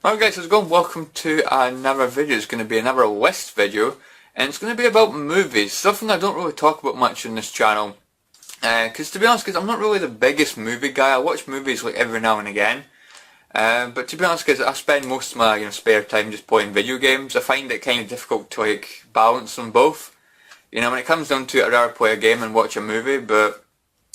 Alright guys, how's it going? Welcome to another video. It's going to be another list video, and it's going to be about movies, something I don't really talk about much on this channel. Because to be honest, I'm not really the biggest movie guy. I watch movies like every now and again. But to be honest guys, I spend most of my spare time just playing video games. I find it kind of difficult to balance them both. When it comes down to it, I'd rather play a game and watch a movie, but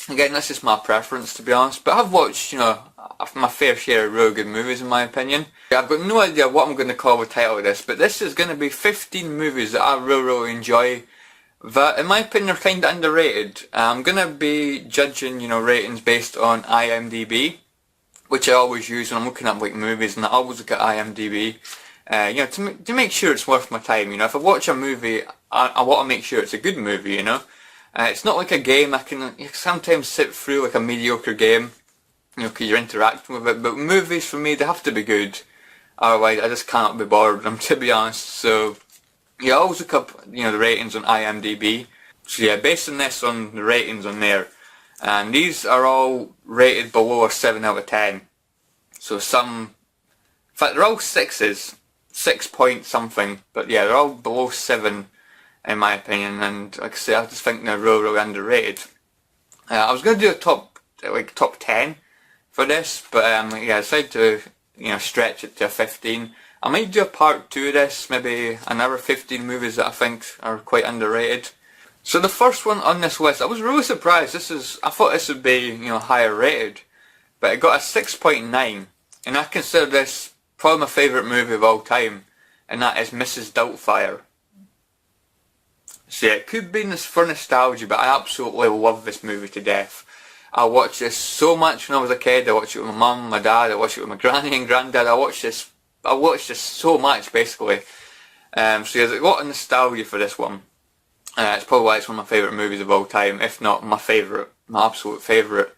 again, that's just my preference to be honest. But I've watched, my fair share of really good movies in my opinion. I've got no idea what I'm going to call the title of this, but this is going to be 15 movies that I really enjoy that in my opinion are kind of underrated. I'm going to be judging, ratings based on IMDB, which I always use when I'm looking at movies, and I always look at IMDB, to make sure it's worth my time. If I watch a movie, I want to make sure it's a good movie. It's not like a game. I can sometimes sit through a mediocre game, because you're interacting with it. But movies for me, they have to be good. Otherwise, I just cannot be bored with them, to be honest. So, I always look up, the ratings on IMDb. So yeah, basing this on the ratings on there, and these are all rated below a 7 out of 10. So in fact, they're all 6s, 6 point something. But yeah, they're all below 7 in my opinion. And like I say, I just think they're really, really underrated. I was going to do a top 10 for this, but I decided to stretch it to a 15. I might do a part 2 of this, maybe another 15 movies that I think are quite underrated. So the first one on this list, I was really surprised. I thought this would be higher rated, but it got a 6.9, and I consider this probably my favourite movie of all time, and that is Mrs. Doubtfire. So yeah, it could be for nostalgia, but I absolutely love this movie to death. I watched this so much when I was a kid. I watched it with my mum, my dad, I watched it with my granny and granddad. I watched this so much basically. So yeah, there's a lot of nostalgia for this one. It's probably why it's one of my favourite movies of all time, if not my favourite, my absolute favourite.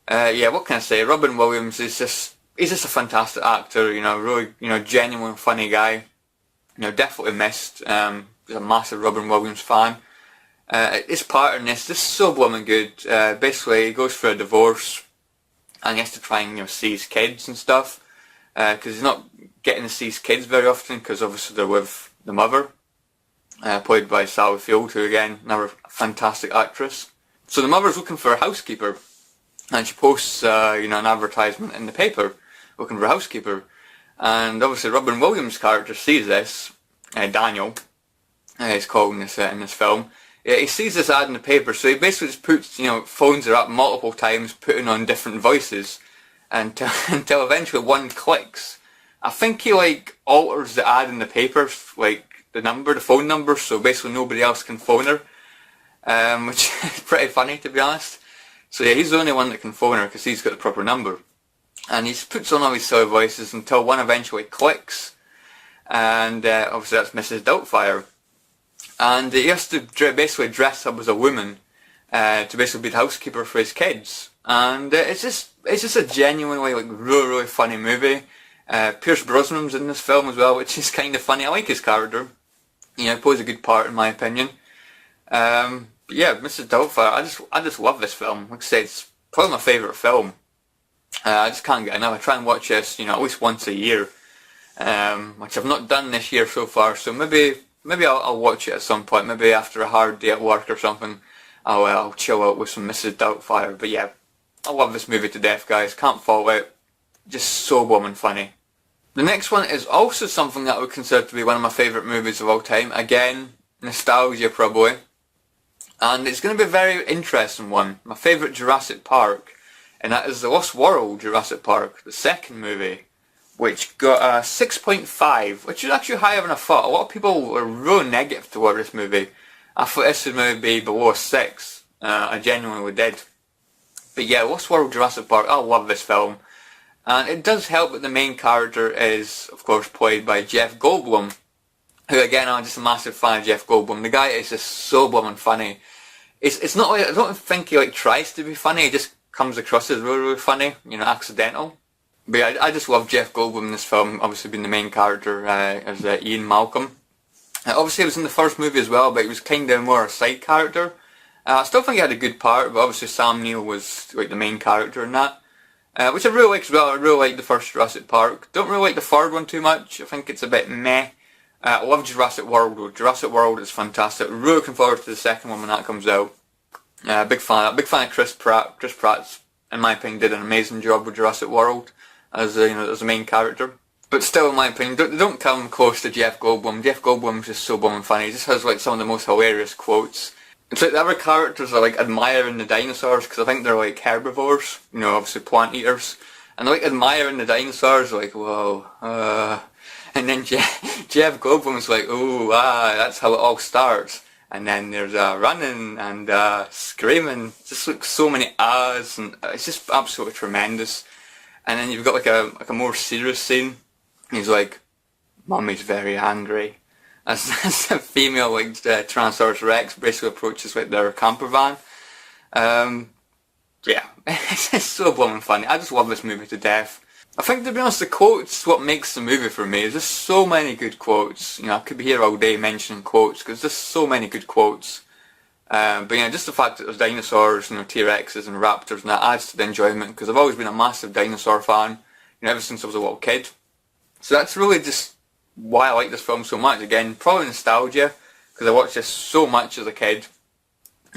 Yeah, what can I say? Robin Williams he's just a fantastic actor, really, genuine funny guy. Definitely missed. He's a massive Robin Williams fan. His part in this is so blooming good. Basically, he goes through a divorce, and he has to try and see his kids and stuff, because he's not getting to see his kids very often, because obviously they're with the mother, played by Sally Field, who again, another fantastic actress. So the mother's looking for a housekeeper, and she posts an advertisement in the paper looking for a housekeeper, and obviously Robin Williams' character sees this. Daniel, he's called in this film. Yeah, he sees this ad in the paper, so he basically just puts, phones her up multiple times, putting on different voices, until eventually one clicks. I think he alters the ad in the paper, the phone number, so basically nobody else can phone her, which is pretty funny to be honest. So yeah, he's the only one that can phone her because he's got the proper number, and he puts on all these silly voices until one eventually clicks, and obviously that's Mrs. Doubtfire. And he has to basically dress up as a woman to basically be the housekeeper for his kids. And it's just a genuinely really, really funny movie. Pierce Brosnan's in this film as well, which is kind of funny. I like his character. He plays a good part in my opinion. But yeah, Mrs. Doubtfire, I just love this film. Like I said, it's probably my favourite film. I just can't get enough. I try and watch this, at least once a year, which I've not done this year so far. So maybe I'll watch it at some point. Maybe after a hard day at work or something, I'll chill out with some Mrs. Doubtfire. But yeah, I love this movie to death, guys. Can't fault it. Just so blooming funny. The next one is also something that I would consider to be one of my favourite movies of all time. Again, nostalgia probably. And it's going to be a very interesting one. My favourite Jurassic Park. And that is The Lost World Jurassic Park, the second movie, which got a 6.5, which is actually higher than I thought. A lot of people were really negative toward this movie. I thought this would maybe be below a 6. I genuinely did. But yeah, Lost World Jurassic Park, I love this film. And it does help that the main character is, of course, played by Jeff Goldblum, who again, I'm just a massive fan of Jeff Goldblum. The guy is just so blooming funny. It's not I don't think he tries to be funny, he just comes across as really, really funny, accidental. But yeah, I just love Jeff Goldblum in this film, obviously being the main character as Ian Malcolm. Obviously he was in the first movie as well, but he was kind of more a side character. I still think he had a good part, but obviously Sam Neill was the main character in that. which I really like as well. I really like the first Jurassic Park. Don't really like the third one too much. I think it's a bit meh. I love Jurassic World though. Jurassic World is fantastic. Really looking forward to the second one when that comes out. Big fan of Chris Pratt. Chris Pratt's, in my opinion, did an amazing job with Jurassic World as as the main character. But still, in my opinion, they don't come close to Jeff Goldblum. Jeff Goldblum's just so blooming funny. He just has like some of the most hilarious quotes. It's like the other characters are like admiring the dinosaurs because I think they're like herbivores, obviously plant eaters, and they're like admiring the dinosaurs, like whoa. And then Jeff Goldblum's like, oh, that's how it all starts. And then there's running and screaming, just like so many ahs, and it's just absolutely tremendous. And then you've got like a more serious scene. He's like, Mummy's very angry. As a female like Tyrannosaurus Rex basically approaches like their camper van. Yeah, it's just so blooming funny. I just love this movie to death. I think, to be honest, the quotes what makes the movie for me. There's so many good quotes. I could be here all day mentioning quotes because there's so many good quotes. But yeah, just the fact that there's dinosaurs, T-Rexes and raptors, and that adds to the enjoyment because I've always been a massive dinosaur fan, ever since I was a little kid. So that's really just why I like this film so much. Again, probably nostalgia because I watched this so much as a kid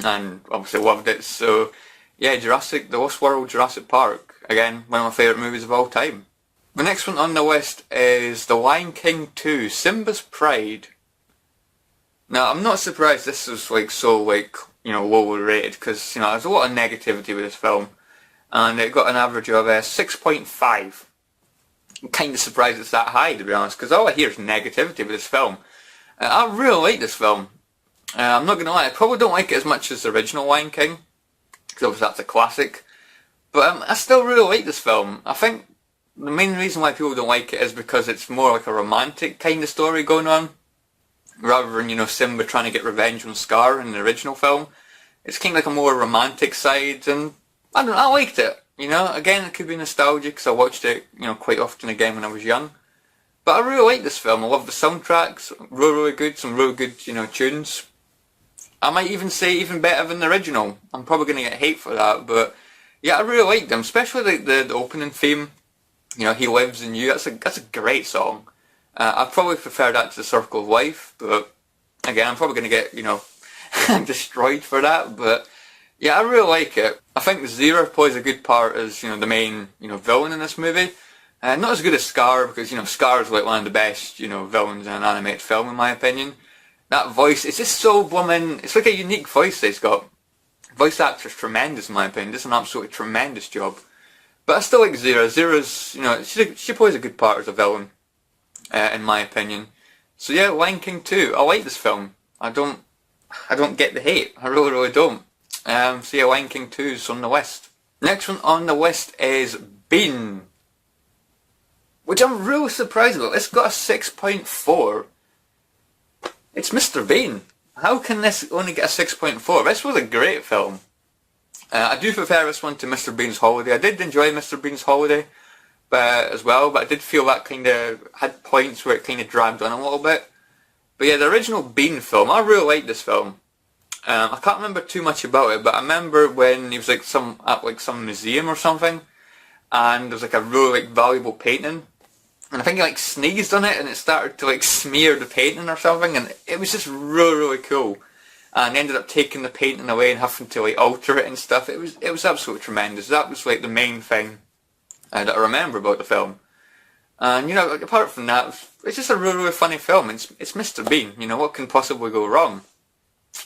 and obviously loved it. So yeah, The Lost World, Jurassic Park. Again, one of my favourite movies of all time. The next one on the list is The Lion King 2, Simba's Pride. Now, I'm not surprised this was so lowly rated because, there's a lot of negativity with this film. And it got an average of 6.5. I'm kind of surprised it's that high, to be honest, because all I hear is negativity with this film. I really like this film. I'm not going to lie, I probably don't like it as much as the original Lion King, because obviously that's a classic. But I still really like this film. I think the main reason why people don't like it is because it's more like a romantic kind of story going on, rather than, Simba trying to get revenge on Scar in the original film. It's kind of like a more romantic side, and I don't know, I liked it. Again, it could be nostalgic because I watched it, quite often again when I was young. But I really like this film. I love the soundtracks, really good, some really good, tunes. I might even say even better than the original. I'm probably going to get hate for that, but yeah, I really like them, especially like the opening theme. He Lives in You. That's a great song. I probably prefer that to The Circle of Life, but again, I'm probably going to get destroyed for that. But yeah, I really like it. I think Zero plays a good part as the main villain in this movie. Not as good as Scar because Scar is like one of the best villains in an animated film in my opinion. That voice, it's just so blooming. It's like a unique voice that he's got. Voice actor's tremendous in my opinion. Does an absolutely tremendous job. But I still like Zero. Zero's she plays a good part as a villain in my opinion. So yeah, Lion King 2. I like this film. I don't get the hate. I really don't. So yeah, Lion King 2's on the list. Next one on the list is Bean, which I'm really surprised about. It's got a 6.4. It's Mr. Bean. How can this only get a 6.4? This was a great film. I do prefer this one to Mr. Bean's Holiday. I did enjoy Mr. Bean's Holiday as well, but I did feel that kind of had points where it kind of dragged on a little bit. But yeah, the original Bean film, I really liked this film. I can't remember too much about it, but I remember when he was at some museum or something, and there was like a really valuable painting, and I think he sneezed on it, and it started to smear the painting or something, and it was just really cool. And he ended up taking the painting away and having to alter it and stuff. It was absolutely tremendous. That was the main thing that I remember about the film. And apart from that, it's just a really funny film. It's Mr. Bean. What can possibly go wrong?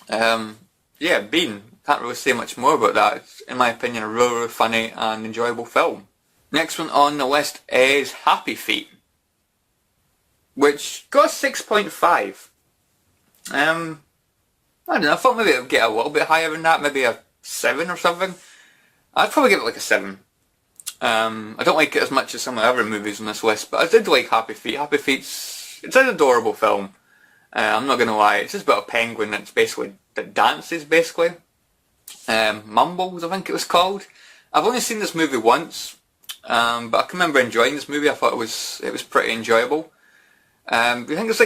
Yeah, Bean. Can't really say much more about that. It's, in my opinion, a really funny and enjoyable film. Next one on the list is Happy Feet, which got a 6.5. I don't know, I thought maybe it would get a little bit higher than that, maybe a 7 or something. I'd probably give it a 7. I don't like it as much as some of the other movies on this list, but I did like Happy Feet. Happy Feet's an adorable film. I'm not going to lie, it's just about a penguin that dances basically. Mumbles, I think it was called. I've only seen this movie once, but I can remember enjoying this movie. I thought it was pretty enjoyable. You think it's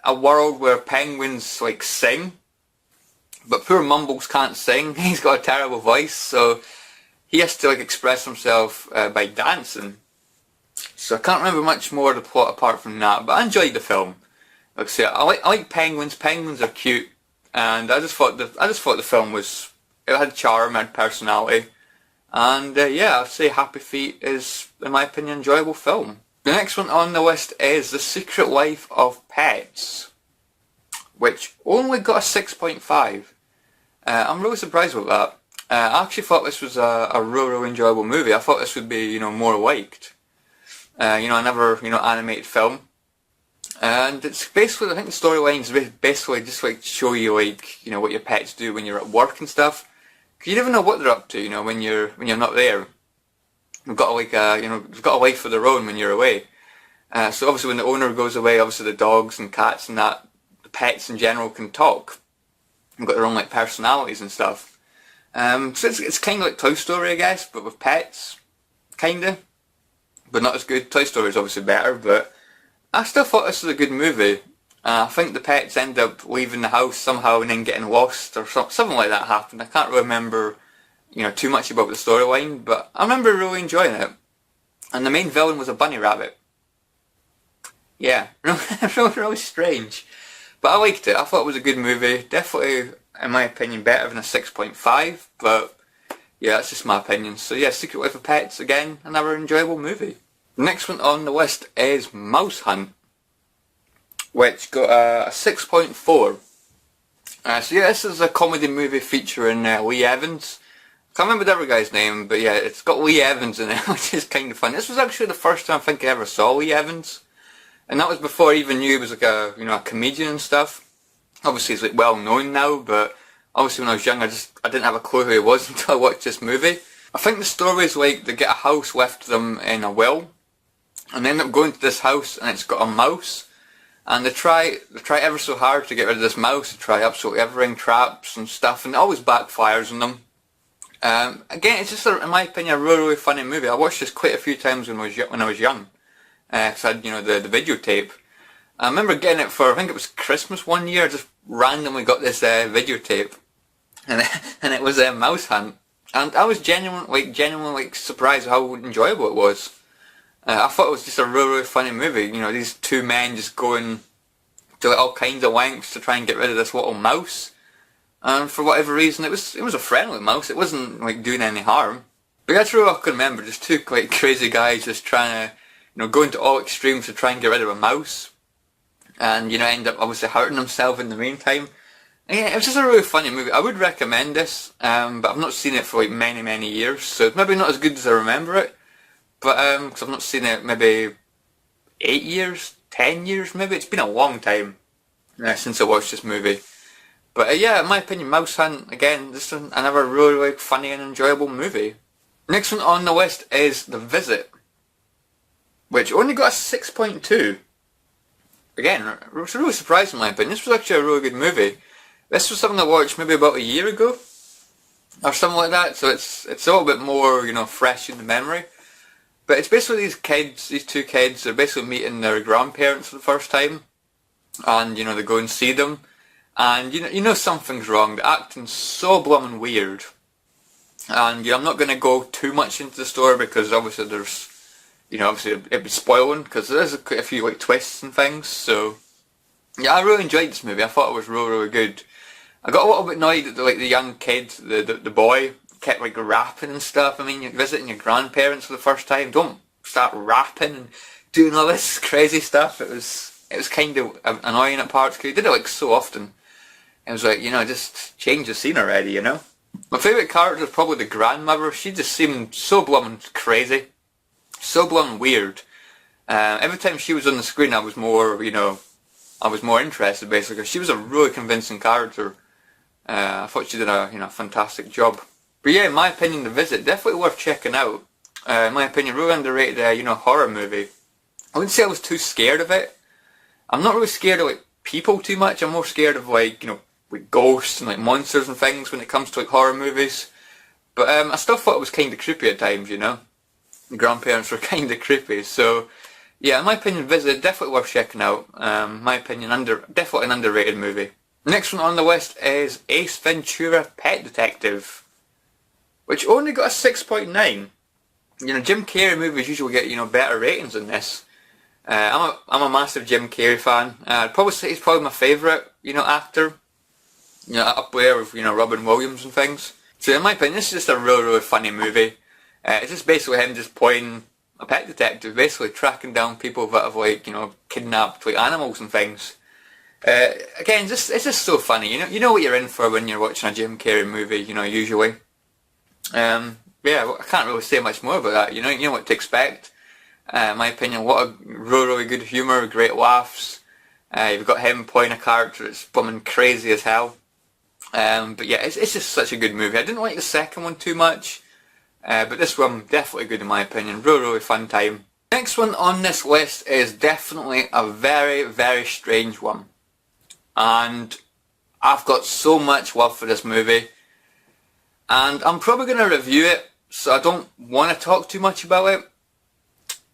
a world where penguins sing, but poor Mumbles can't sing. He's got a terrible voice, so he has to like express himself by dancing. So I can't remember much more of the plot apart from that, but I enjoyed the film. Like I say, I like penguins. Penguins are cute, and I just thought the film was, it had charm, it had personality, and yeah, I'd say Happy Feet is, in my opinion, an enjoyable film. The next one on the list is The Secret Life of Pets, which only got a 6.5. I'm really surprised with that. I actually thought this was a really enjoyable movie. I thought this would be, more liked. Another, animated film. And it's basically, I think the storyline is basically just like show you like, what your pets do when you're at work and stuff. 'Cause you never know what they're up to, when you're not there. They've got like they've got a life of their own when you're away. So obviously when the owner goes away, obviously the dogs and cats and that, the pets in general can talk. They've got their own like personalities and stuff. So it's kind of like Toy Story, I guess, but with pets, kinda. But not as good. Toy Story is obviously better, but I still thought this was a good movie. I think the pets end up leaving the house somehow and then getting lost or something like that happened. I can't really remember, too much about the storyline, but I remember really enjoying it. And the main villain was a bunny rabbit. Yeah, really strange. But I liked it. I thought it was a good movie. Definitely, in my opinion, better than a 6.5, but yeah, that's just my opinion. So yeah, Secret Life of Pets, again, another enjoyable movie. The next one on the list is Mouse Hunt, which got a 6.4. So yeah, this is a comedy movie featuring Lee Evans. I can't remember the other guy's name, but yeah, it's got Lee Evans in it, which is kind of fun. This was actually the first time I think I ever saw Lee Evans. And that was before I even knew he was like a comedian and stuff. Obviously he's like well known now, but obviously when I was young I didn't have a clue who he was until I watched this movie. I think the story is like they get a house left to them in a will, and they end up going to this house and it's got a mouse, and they try ever so hard to get rid of this mouse. They try absolutely everything, traps and stuff, and it always backfires on them. Again, it's just in my opinion a really funny movie. I watched this quite a few times when I was young. Cause I had the videotape. I remember getting it for, I think it was Christmas one year. I just randomly got this videotape, and it was a Mouse Hunt, and I was genuinely surprised how enjoyable it was. I thought it was just a really funny movie. These two men just going to all kinds of lengths to try and get rid of this little mouse, and for whatever reason it was a friendly mouse. It wasn't like doing any harm. But that's really all I can remember. Just two like crazy guys just trying to going to all extremes to try and get rid of a mouse, and end up obviously hurting themselves in the meantime. And yeah, it was just a really funny movie. I would recommend this, but I've not seen it for like many years, so it's maybe not as good as I remember it. But because I've not seen it maybe 8 years, 10 years, maybe it's been a long time since I watched this movie. But yeah, in my opinion, Mouse Hunt, again, just another really funny and enjoyable movie. Next one on the list is The Visit, which only got a 6.2. Again, it was really surprising in my opinion. This was actually a really good movie. This was something I watched maybe about a year ago, or something like that, so it's a little bit more, fresh in the memory. But it's basically these two kids, they're basically meeting their grandparents for the first time, and, they go and see them, and, something's wrong. The acting's so blooming weird. And, I'm not going to go too much into the story because obviously there's, obviously it'd be spoiling because there's quite a few like twists and things. So yeah, I really enjoyed this movie. I thought it was really good. I got a little bit annoyed that the young kid, the boy, kept like rapping and stuff. I mean, you're visiting your grandparents for the first time. Don't start rapping and doing all this crazy stuff. It was kind of annoying at parts because he did it like so often. It was like, just change the scene already. My favourite character is probably the grandmother. She just seemed so blooming crazy. So blooming weird. Every time she was on the screen I was more, interested basically. She was a really convincing character. I thought she did a, fantastic job. But yeah, in my opinion, The Visit, definitely worth checking out. In my opinion, really underrated, horror movie. I wouldn't say I was too scared of it. I'm not really scared of, people too much. I'm more scared of, with ghosts and, monsters and things when it comes to, horror movies. But I still thought it was kind of creepy at times, The grandparents were kind of creepy, so yeah, in my opinion, Visit, definitely worth checking out. My opinion, definitely an underrated movie. Next one on the list is Ace Ventura Pet Detective, which only got a 6.9. You know, Jim Carrey movies usually get, you know, better ratings than this. I'm a massive Jim Carrey fan. I'd probably say he's probably my favourite, you know, actor. You know, up there with, you know, Robin Williams and things. So in my opinion, this is just a really, really funny movie. It's just basically him just playing a pet detective, basically tracking down people that have, like, you know, kidnapped like animals and things. Again, it's just so funny. You know what you're in for when you're watching a Jim Carrey movie. You know, usually. Yeah, well, I can't really say much more about that. You know what to expect. In my opinion, what a really, really good humour, great laughs. You've got him playing a character that's bumming crazy as hell. But yeah, it's just such a good movie. I didn't like the second one too much, but this one definitely good in my opinion. Really, really fun time. Next one on this list is definitely a very, very strange one, and I've got so much love for this movie, and I'm probably going to review it, so I don't want to talk too much about it,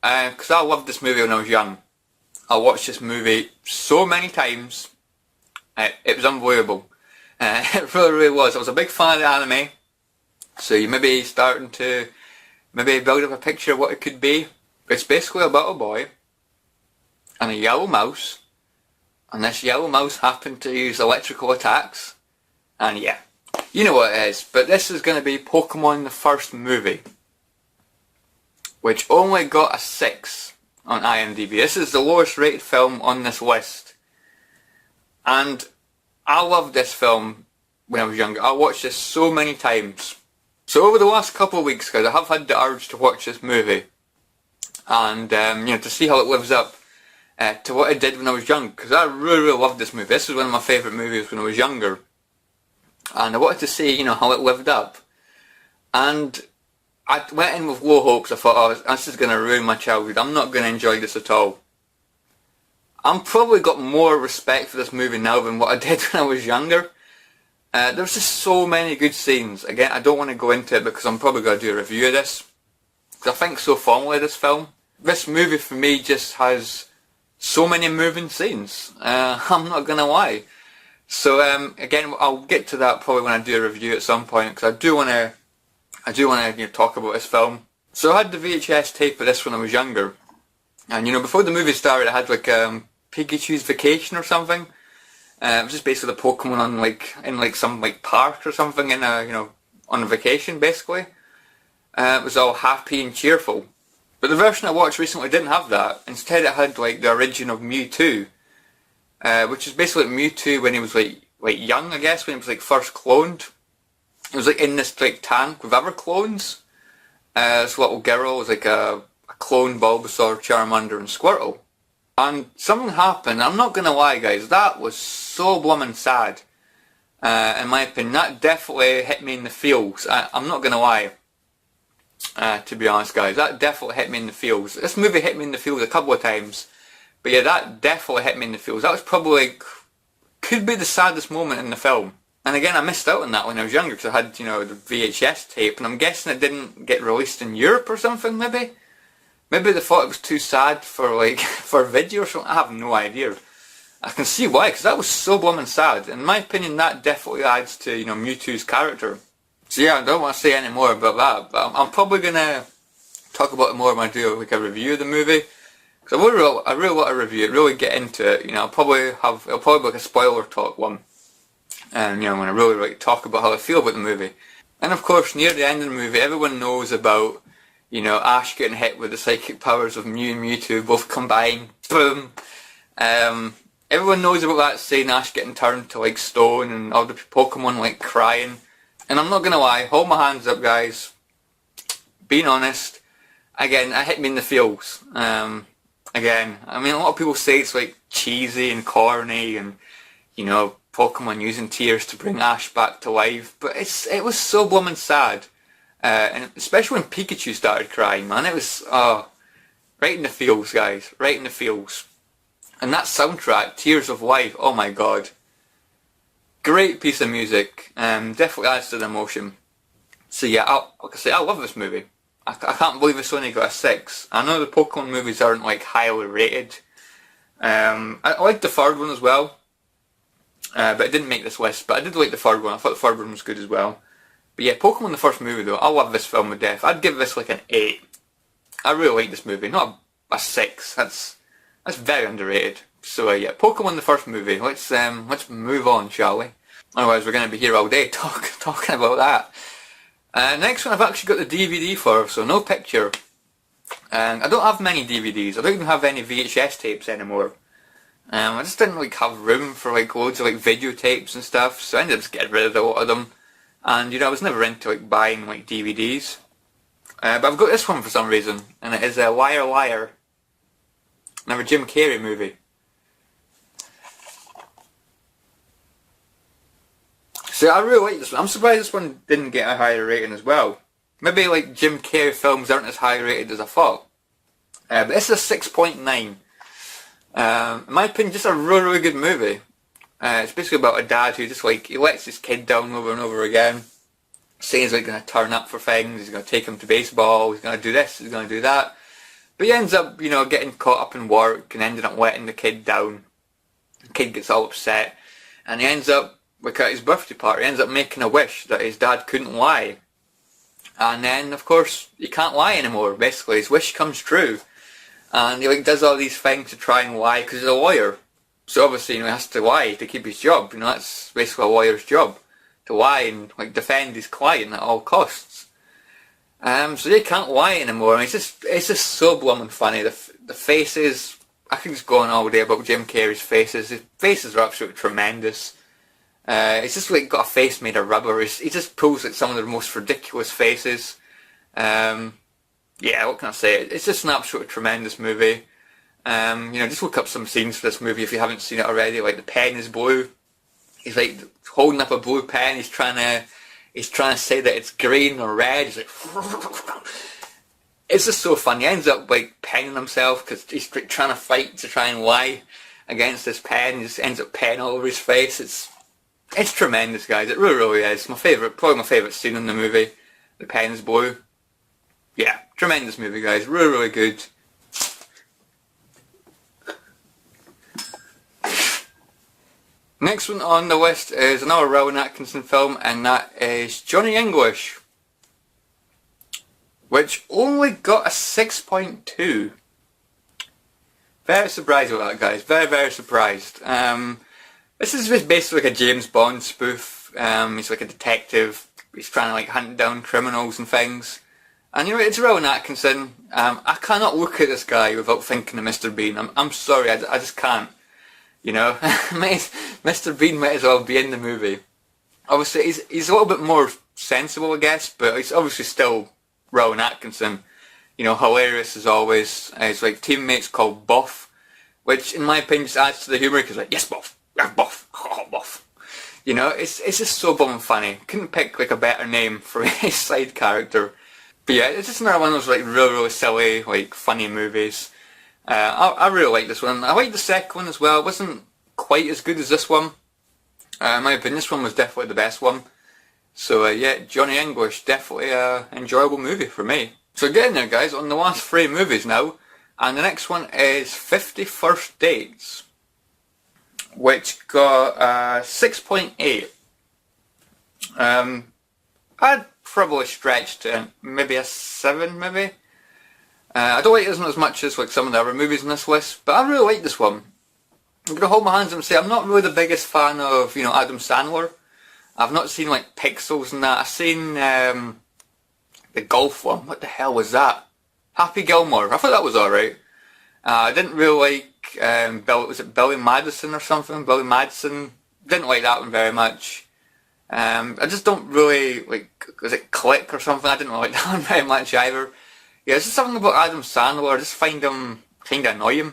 because I loved this movie when I was young. I watched this movie so many times. It was unbelievable. It really, really was. I was a big fan of the anime, so you may be starting to build up a picture of what it could be. It's basically about a boy and a yellow mouse, and this yellow mouse happened to use electrical attacks, and yeah, you know what it is. But this is going to be Pokemon the first movie, which only got a 6 on IMDB. This is the lowest rated film on this list, and I loved this film when I was younger. I watched this so many times. So over the last couple of weeks, guys, I have had the urge to watch this movie, and you know, to see how it lives up to what it did when I was young, because I really, really loved this movie. This was one of my favourite movies when I was younger, and I wanted to see, you know, how it lived up. And I went in with low hopes. I thought, oh, this is going to ruin my childhood. I'm not going to enjoy this at all. I've probably got more respect for this movie now than what I did when I was younger. There's just so many good scenes. Again, I don't want to go into it because I'm probably going to do a review of this, because I think so fondly of this film. This movie for me just has so many moving scenes. I'm not going to lie. So again, I'll get to that probably when I do a review at some point, because I do want to you know, talk about this film. So I had the VHS tape of this when I was younger, and you know, before the movie started, I had like Pikachu's Vacation or something. It was just basically the Pokemon on in some park or something in a, you know, on a vacation basically. It was all happy and cheerful. But the version I watched recently didn't have that. Instead, it had like the origin of Mewtwo, which is basically Mewtwo when he was like young, I guess, when he was like first cloned. It was like in this like tank with other clones. This little girl was like a clone Bulbasaur, Charmander, and Squirtle. And something happened. I'm not gonna lie, guys. That was so bloomin' sad. In my opinion, that definitely hit me in the feels. I'm not gonna lie. To be honest, guys, that definitely hit me in the feels. This movie hit me in the feels a couple of times, but yeah, that definitely hit me in the feels. That was probably like, could be the saddest moment in the film. And again, I missed out on that when I was younger because I had, you know, the VHS tape, and I'm guessing it didn't get released in Europe or something. Maybe they thought it was too sad for like for video or something. I have no idea. I can see why, because that was so blooming sad. In my opinion, that definitely adds to, you know, Mewtwo's character. So yeah, I don't want to say any more about that, but I'm probably gonna talk about it more when I do like a review of the movie, because I really want to review it, really get into it. You know, it'll probably be like a spoiler talk one, and you know, when I really like talk about how I feel about the movie. And of course, near the end of the movie, everyone knows about, you know, Ash getting hit with the psychic powers of Mew and Mewtwo both combined. Boom. Everyone knows about that scene, Ash getting turned to like stone and all the Pokemon like crying. And I'm not gonna lie, hold my hands up, guys. Being honest, again, that hit me in the feels. Again, I mean, a lot of people say it's like cheesy and corny, and you know, Pokemon using tears to bring Ash back to life, but it was so blooming sad. And especially when Pikachu started crying, man, it was right in the feels, guys, right in the feels. And that soundtrack, Tears of Life, oh my god. Great piece of music, definitely adds to the emotion. So yeah, like I say, I love this movie. I can't believe it's only got a 6. I know the Pokemon movies aren't like highly rated. I liked the third one as well, but it didn't make this list, but I did like the third one. I thought the third one was good as well. But yeah, Pokemon the first movie though, I love this film to death. I'd give this like an 8. I really like this movie, not a 6. That's very underrated. So yeah, Pokemon the first movie. Let's move on, shall we? Otherwise we're going to be here all day talking about that. Next one I've actually got the DVD for, so no picture. And I don't have many DVDs. I don't even have any VHS tapes anymore. I just didn't like have room for like loads of like videotapes and stuff, so I ended up just getting rid of a lot of them. And you know, I was never into like buying like DVDs. But I've got this one for some reason, and it is a Liar Liar. Another Jim Carrey movie. So I really like this one. I'm surprised this one didn't get a higher rating as well. Maybe like Jim Carrey films aren't as high rated as I thought. But this is a 6.9. In my opinion, just a really good movie. It's basically about a dad who just like, he lets his kid down over and over again. Saying he's like going to turn up for things, he's going to take him to baseball, he's going to do this, he's going to do that. But he ends up, you know, getting caught up in work and ending up letting the kid down. The kid gets all upset. And he ends up, like at his birthday party, he ends up making a wish that his dad couldn't lie. And then, of course, he can't lie anymore, basically. His wish comes true. And he like does all these things to try and lie because he's a lawyer. So obviously, you know, he has to lie to keep his job. You know, that's basically a lawyer's job. To lie and like defend his client at all costs. So he can't lie anymore. And it's just so blooming funny. The faces, I could just go on all day about Jim Carrey's faces. His faces are absolutely tremendous. It's just like got a face made of rubber. He just pulls like some of the most ridiculous faces. Yeah, what can I say? It's just an absolutely tremendous movie. You know, just look up some scenes for this movie if you haven't seen it already. Like the pen is blue. He's like holding up a blue pen. He's trying to say that it's green or red. He's like, it's just so funny. He ends up like penning himself because he's trying to fight to try and lie against this pen. He just ends up pen all over his face. It's tremendous, guys. It really is. Probably my favourite scene in the movie. The pen's blue. Yeah, tremendous movie, guys. Really good. Next one on the list is another Rowan Atkinson film, and that is Johnny English, which only got a 6.2. Very surprised with that, guys. Very surprised. This is just basically like a James Bond spoof. He's like a detective. He's trying to like hunt down criminals and things. And you know, it's Rowan Atkinson. I cannot look at this guy without thinking of Mr. Bean. I'm sorry, I just can't. You know, Mr. Bean might as well be in the movie. Obviously, he's a little bit more sensible, I guess, but he's obviously still Rowan Atkinson. You know, hilarious as always. His like teammates called Buff, which in my opinion just adds to the humour because like, yes, Buff, yeah, Buff, oh, Buff. You know, it's just so blooming funny. Couldn't pick like a better name for his side character. But yeah, it's just another one of those like really silly, like funny movies. I really like this one. I like the second one as well. It wasn't quite as good as this one. In my opinion, this one was definitely the best one. So yeah, Johnny English, definitely an enjoyable movie for me. So getting there, guys, on the last 3 movies now. And the next one is 50 First Dates, which got 6.8. I'd probably stretch to maybe a 7, maybe. I don't like it as much as like some of the other movies on this list, but I really like this one. I'm gonna hold my hands up and say I'm not really the biggest fan of, you know, Adam Sandler. I've not seen like Pixels and that. I've seen the golf one. What the hell was that? Happy Gilmore. I thought that was alright. I didn't really like was it Billy Madison or something? Billy Madison. Didn't like that one very much. I just don't really like. Was it Click or something? I didn't like that one very much either. Yeah, it's just something about Adam Sandler. I just find him kind of annoying,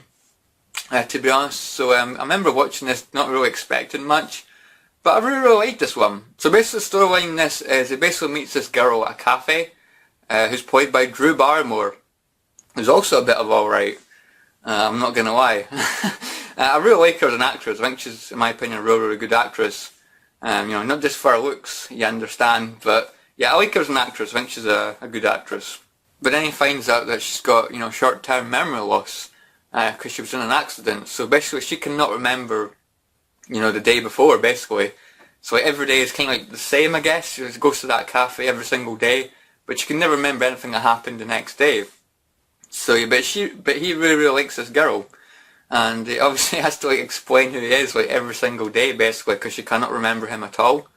to be honest. So I remember watching this, not really expecting much, but I really liked this one. So basically the storyline in this is he basically meets this girl at a cafe, who's played by Drew Barrymore, who's also a bit of alright. I'm not gonna lie. I really like her as an actress. I think she's, in my opinion, a really good actress. You know, not just for her looks, you understand, but yeah, I like her as an actress. I think she's a good actress. But then he finds out that she's got, you know, short-term memory loss because she was in an accident. So basically she cannot remember, you know, the day before, basically. So like every day is kind of like the same, I guess. She goes to that cafe every single day, but she can never remember anything that happened the next day. So yeah, but he really likes this girl, and he obviously has to like explain who he is like every single day basically, because she cannot remember him at all.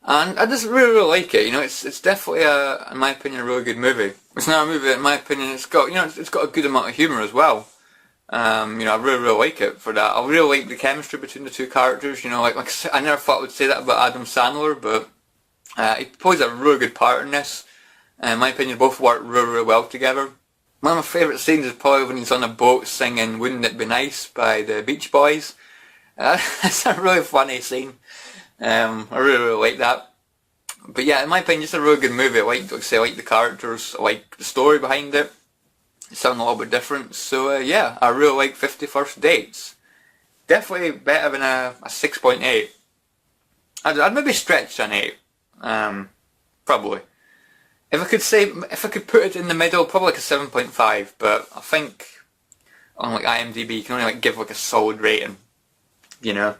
And I just really like it. You know, it's definitely in my opinion, a really good movie. It's not a movie, in my opinion, it's got, you know, it's got a good amount of humour as well. You know, I really like it for that. I really like the chemistry between the two characters. You know, like I never thought I would say that about Adam Sandler, but he plays a really good part in this. In my opinion, both work really well together. One of my favourite scenes is probably when he's on a boat singing "Wouldn't It Be Nice" by the Beach Boys. It's a really funny scene. I really like that. But yeah, in my opinion, it's a really good movie. I like the characters, I like the story behind it. It's something a little bit different. So yeah, I really like 50 First Dates. Definitely better than a 6.8. I'd maybe stretch an 8. Probably. If I could put it in the middle, probably like a 7.5. But I think on like IMDB, you can only like give like a solid rating. You know.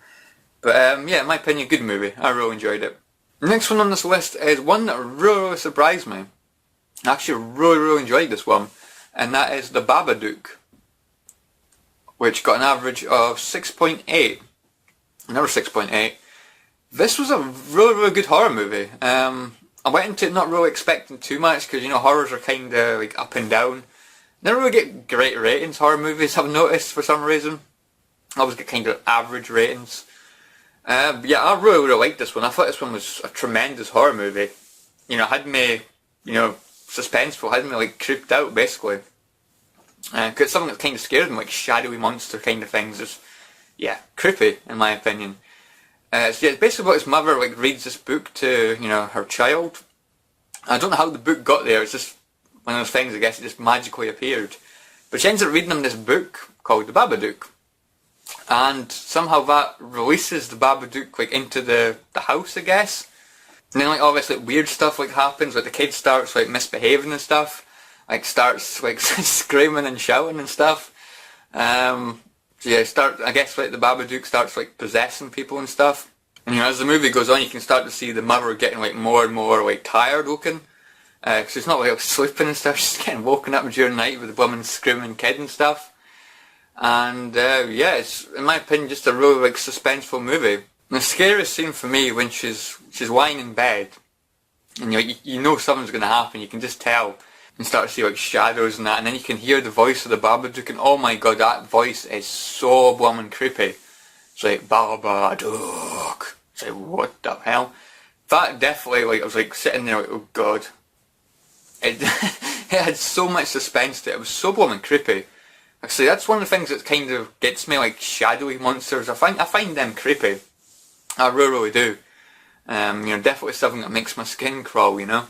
But yeah, in my opinion, good movie. I really enjoyed it. The next one on this list is one that really surprised me. I actually really enjoyed this one. And that is the Babadook, which got an average of 6.8. Another 6.8. This was a really good horror movie. I went into it not really expecting too much, because you know horrors are kind of like up and down. Never really get great ratings, horror movies, I've noticed for some reason. I always get kind of average ratings. Yeah, I really liked this one. I thought this one was a tremendous horror movie. You know, had me, you know, suspenseful, had me like creeped out basically. Because it's something that kind of scared me, like shadowy monster kind of things. It's, yeah, creepy in my opinion. So yeah, it's basically about his mother like reads this book to, you know, her child. I don't know how the book got there. It's just one of those things, I guess. It just magically appeared. But she ends up reading him this book called the Babadook. And somehow that releases the Babadook like into the house, I guess. And then like all this like weird stuff like happens, like the kid starts like misbehaving and stuff, like starts like screaming and shouting and stuff. So yeah, I guess like the Babadook starts like possessing people and stuff. And you know, as the movie goes on, you can start to see the mother getting like more and more like tired looking. Because it's not like sleeping and stuff, she's getting woken up during the night with the woman screaming kid and stuff. And yeah, it's in my opinion just a really like suspenseful movie. And the scariest scene for me when she's lying in bed, and you know something's going to happen. You can just tell, and start to see like shadows and that, and then you can hear the voice of the Babadook, and oh my god, that voice is so blooming creepy. It's like Babadook. It's like what the hell? That definitely like I was like sitting there like oh god. It it had so much suspense to it. It was so blooming creepy. Actually, that's one of the things that kind of gets me, like shadowy monsters. I find them creepy. I really do. You know, definitely something that makes my skin crawl, you know.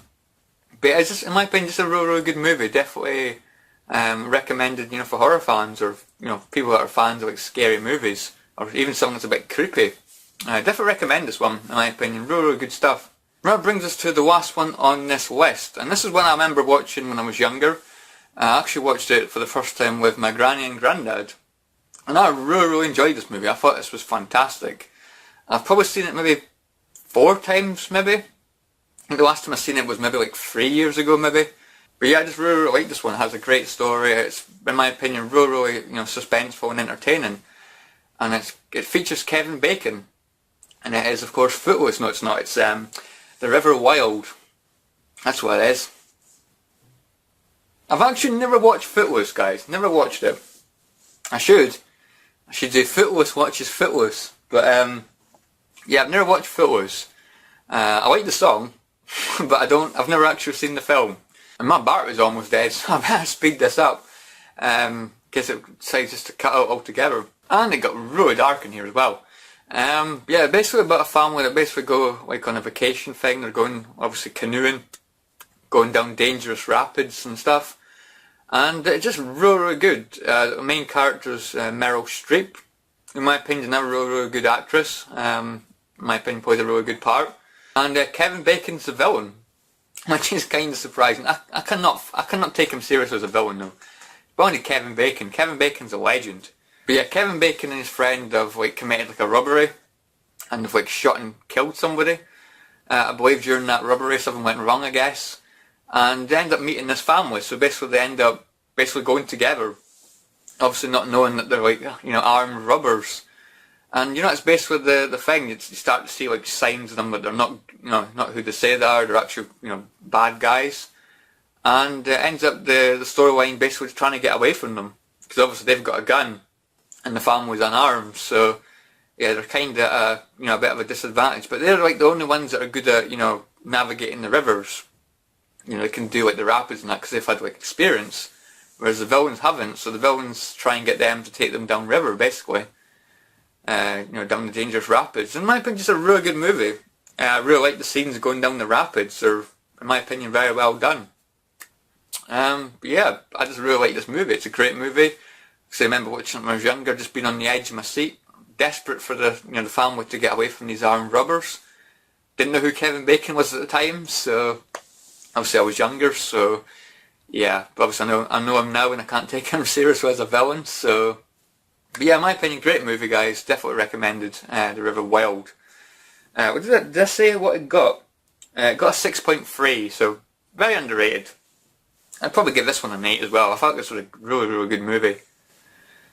But it's just, in my opinion, just a really good movie. Definitely recommended, you know, for horror fans, or you know, people that are fans of like scary movies, or even something that's a bit creepy. I definitely recommend this one, in my opinion. Really good stuff. That brings us to the last one on this list, and this is one I remember watching when I was younger. I actually watched it for the first time with my granny and granddad, and I really enjoyed this movie. I thought this was fantastic. I've probably seen it maybe 4 times, maybe. I think the last time I seen it was maybe like 3 years ago, maybe. But yeah, I just really like this one. It has a great story. It's, in my opinion, really you know, suspenseful and entertaining. And it features Kevin Bacon, and it is of course Footloose. No, it's not. It's The River Wild. That's what it is. I've actually never watched Footloose, guys. Never watched it. I should. I should do Footloose watches Footloose. But yeah, I've never watched Footloose. I like the song, but I've never actually seen the film. And my battery's almost dead, so I better speed this up. Because it decides just to cut out altogether. And it got really dark in here as well. Yeah, basically about a family that basically go like on a vacation thing. They're going, obviously, canoeing, going down dangerous rapids and stuff. And it's just really good. The main character's Meryl Streep. In my opinion, a really good actress. In my opinion, plays a really good part. And Kevin Bacon's the villain, which is kind of surprising. I cannot take him serious as a villain though. But only Kevin Bacon. Kevin Bacon's a legend. But yeah, Kevin Bacon and his friend have like committed like a robbery, and they've like shot and killed somebody. I believe during that rubber race something went wrong, I guess. And they end up meeting this family, so basically they end up basically going together. Obviously not knowing that they're like, you know, armed robbers. And you know, it's basically the thing. You start to see like signs of them, but they're not, you know, not who they say they are. They're actually, you know, bad guys. And it ends up the storyline basically trying to get away from them, because obviously they've got a gun, and the family's unarmed. So yeah, they're kind of you know, a bit of a disadvantage. But they're like the only ones that are good at, you know, navigating the rivers. You know, they can do like the rapids and that because they've had like experience, whereas the villains haven't. So the villains try and get them to take them down river, basically. You know, down the dangerous rapids. In my opinion, just a really good movie. I really like the scenes going down the rapids. They're, in my opinion, very well done. But yeah, I just really like this movie. It's a great movie. Because I remember watching it when I was younger, just being on the edge of my seat, desperate for the, you know, the family to get away from these armed robbers. Didn't know who Kevin Bacon was at the time, so obviously I was younger. So yeah, but obviously I know him now, and I can't take him seriously as a villain. So. But yeah, in my opinion, great movie, guys. Definitely recommended. The River Wild. What did I say what it got? It got a 6.3, so very underrated. I'd probably give this one an 8 as well. I thought this was a really, really good movie.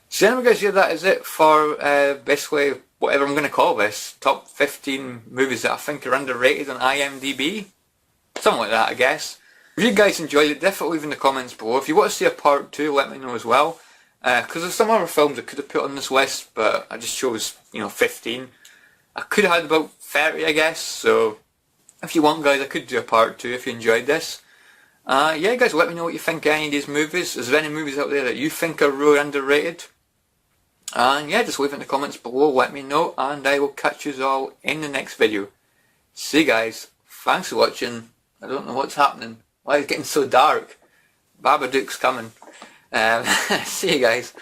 So anyway, guys, yeah, that is it for basically whatever I'm going to call this. Top 15 movies that I think are underrated on IMDB. Something like that, I guess. If you guys enjoyed it, definitely leave in the comments below. If you want to see a part 2, let me know as well. Because there's some other films I could have put on this list, but I just chose, you know, 15. I could have had about 30, I guess, so if you want, guys, I could do a part 2 if you enjoyed this. Yeah, guys, let me know what you think of any of these movies. Is there any movies out there that you think are really underrated? And yeah, just leave it in the comments below, let me know, and I will catch you all in the next video. See you guys. Thanks for watching. I don't know what's happening. Why is it getting so dark? Babadook's coming. See you guys.